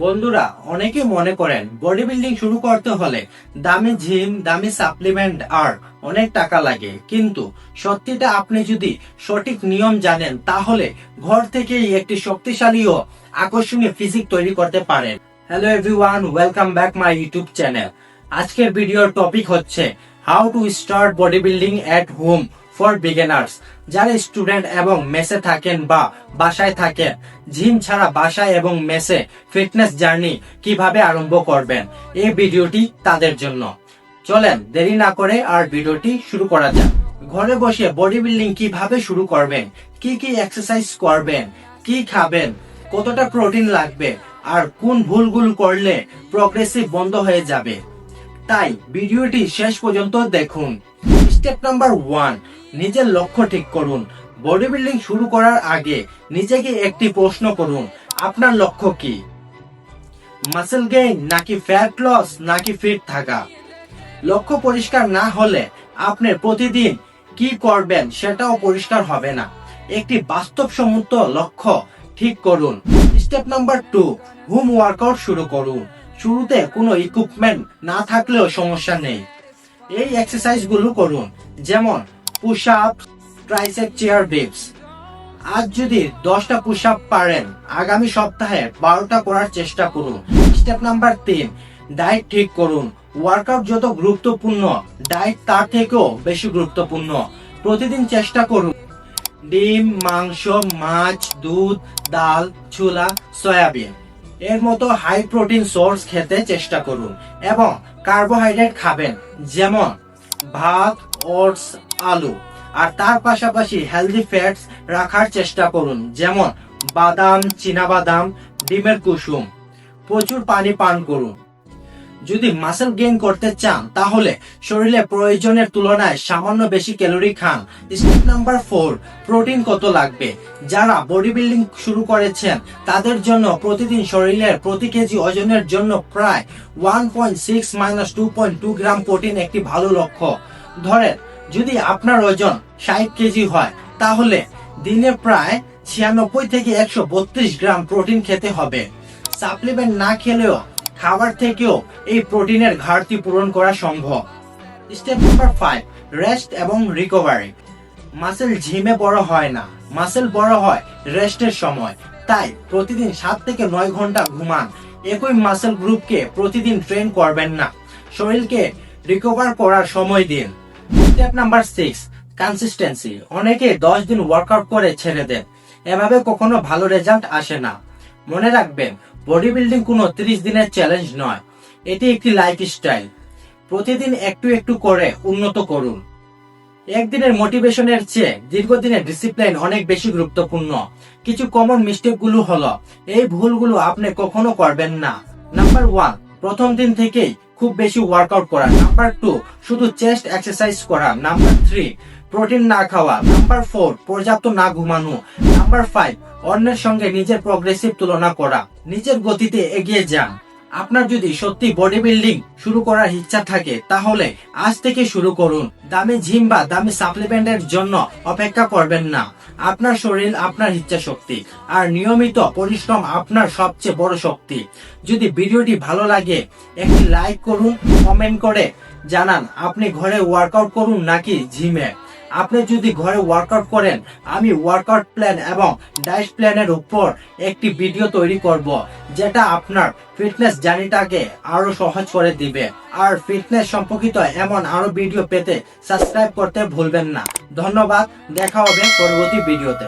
বন্ধুরা অনেকে মনে করেন বডি বিল্ডিং শুরু করতে হলে দামি জিম, দামি সাপ্লিমেন্ট আর অনেক টাকা লাগে, কিন্তু সত্যিটা আপনি যদি সঠিক নিয়ম জানেন তাহলে ঘর থেকেই একটি শক্তিশালী ও আকর্ষণীয় ফিজিক তৈরি করতে পারেন। Hello everyone, welcome back my YouTube channel. আজকের ভিডিওর টপিক হচ্ছে how to start body building at home for beginners. যারা স্টুডেন্ট এবং মেসে থাকেন বা বাসায় থাকেন, জিম ছাড়া বাসায় এবং মেসে ফিটনেস জার্নি কিভাবে আরম্ভ করবেন, এই ভিডিওটি তাদের জন্য। চলেন দেরি না করে আর ভিডিওটি শুরু করা যাক। ঘরে বসে বডি বিল্ডিং কিভাবে শুরু করবেন, কি কি এক্সারসাইজ করবেন, কি খাবেন, কতটা প্রোটিন লাগবে আর কোন ভুলগুলো করলে প্রগ্রেসিভ বন্ধ হয়ে যাবে, তাই ভিডিওটি শেষ পর্যন্ত দেখুন। স্টেপ নাম্বার 1, নিজের লক্ষ্য ঠিক করুন। বডি বিল্ডিং শুরু করার আগে নিজেকে একটি প্রশ্ন করুন, আপনার লক্ষ্য কি? মাসেল গেইন নাকি ফ্যাট লস নাকি ফিট থাকা? লক্ষ্য পরিষ্কার না হলে আপনি প্রতিদিন কি করবেন সেটাও পরিষ্কার হবে না। একটি বাস্তবসম্মত লক্ষ্য ঠিক করুন। স্টেপ নাম্বার 2, হোম ওয়ার্কআউট শুরু করুন। শুরুতে কোনো ইকুইপমেন্ট না থাকলেও সমস্যা নেই, এই এক্সারসাইজ গুলো করুন, যেমন push up, tricep chair dips. আজ যদি 10টা পুশ আপ পারেন, আগামী সপ্তাহে 12টা করার চেষ্টা করুন। স্টেপ নাম্বার 3, ডায়েট ঠিক করুন। ওয়ার্কআউট যত গুরুত্বপূর্ণ, ডায়েট তার থেকেও বেশি গুরুত্বপূর্ণ। প্রতিদিন চেষ্টা করুন ডিম, মাংস, মাছ, দুধ, ডাল, ছোলা, সয়াবিন এর মতো হাই প্রোটিন সোর্স খেতে চেষ্টা করুন এবং কার্বোহাইড্রেট খাবেন, যেমন ভাত, ওটস, আলু। আর তার পাশাপাশি হেলদি ফ্যাটস রাখার চেষ্টা করুন, যেমন বাদাম, চীনাবাদাম, ডিমের কুসুম। প্রচুর পানি পান করুন। যদি মাসেল গেইন করতে চান তাহলে শরীরে প্রয়োজনের তুলনায় সামান্য বেশি ক্যালোরি খান। স্টেপ নাম্বার 4, প্রোটিন কত লাগবে? যারা বডি বিল্ডিং শুরু করেছেন তাদের জন্য প্রতিদিন শরীরের প্রতি কেজি ওজনের জন্য প্রায় 1.6 - 2.2 গ্রাম প্রোটিন একটি ভালো লক্ষ্য। ধরেন যদি আপনার ওজন 60 কেজি হয়, তাহলে দিনে প্রায় 96 থেকে 132 গ্রাম প্রোটিন খেতে হবে। সাপ্লিমেন্ট না খেলেও খাবার থেকেও এই প্রোটিনের ঘাটতি পূরণ করা সম্ভব। স্টেপ নাম্বার 5, রেস্ট এবং রিকভারি। মাসেল জিমে বড় হয় না, মাসেল বড় হয় রেস্টের সময়। তাই প্রতিদিন 7 থেকে 9 ঘন্টা ঘুমান। একই মাসেল গ্রুপকে প্রতিদিন ট্রেন করবেন না, শরীরকে রিকভার করার সময় দিন। Step number 6, consistency. অনেকে 10 দিন ওয়ার্কআউট করে ছেড়ে দেন, এভাবে কখনো ভালো রেজাল্ট আসে না। মনে রাখবেন, বডি বিল্ডিং কোনো 30 দিনের চ্যালেঞ্জ নয়, এটি একটি লাইফস্টাইল। প্রতিদিন একটু একটু করে উন্নত করুন। একদিনের মোটিভেশনের চেয়ে দীর্ঘদিনের ডিসিপ্লিন অনেক বেশি গুরুত্বপূর্ণ। কিছু কমন মিস্টেক গুলো হলো, এই ভুলগুলো আপনি কখনো করবেন না। নাম্বার 1, প্রথম দিন থেকেই খুব বেশি ওয়ার্কআউট করা। নাম্বার 2, শুধু চেস্ট এক্সারসাইজ করা। নাম্বার 3, প্রোটিন না খাওয়া। নাম্বার 4, পর্যাপ্ত না ঘুমানো। নাম্বার 5, অন্যের সঙ্গে নিজের প্রগ্রেসিভ তুলনা করা। নিজের গতিতে এগিয়ে যান। আপনার যদি সত্যি বডি বিল্ডিং শুরু করার ইচ্ছা থাকে তাহলে আজ থেকে শুরু করুন। দামি জিম বা দামি সাপ্লিমেন্টের জন্য অপেক্ষা করবেন না। আপনার শরীর আপনার ইচ্ছা শক্তি, আর নিয়মিত পরিশ্রম আপনার সবচেয়ে বড় শক্তি। যদি ভিডিওটি ভালো লাগে একটি লাইক করুন, কমেন্ট করে জানান আপনি ঘরে ওয়ার্কআউট করুন নাকি জিমে। আপনি যদি ঘরে ওয়ার্কআউট করেন, আমি ওয়ার্কআউট প্ল্যান এবং ডায়েট প্ল্যানের উপর একটি ভিডিও তৈরি করব, যেটা আপনার ফিটনেস জার্নিটাকে আরো সহজ করে দিবে। আর ফিটনেস সম্পর্কিত এমন আরো ভিডিও পেতে সাবস্ক্রাইব করতে ভুলবেন না। ধন্যবাদ, দেখা হবে পরবর্তী ভিডিওতে।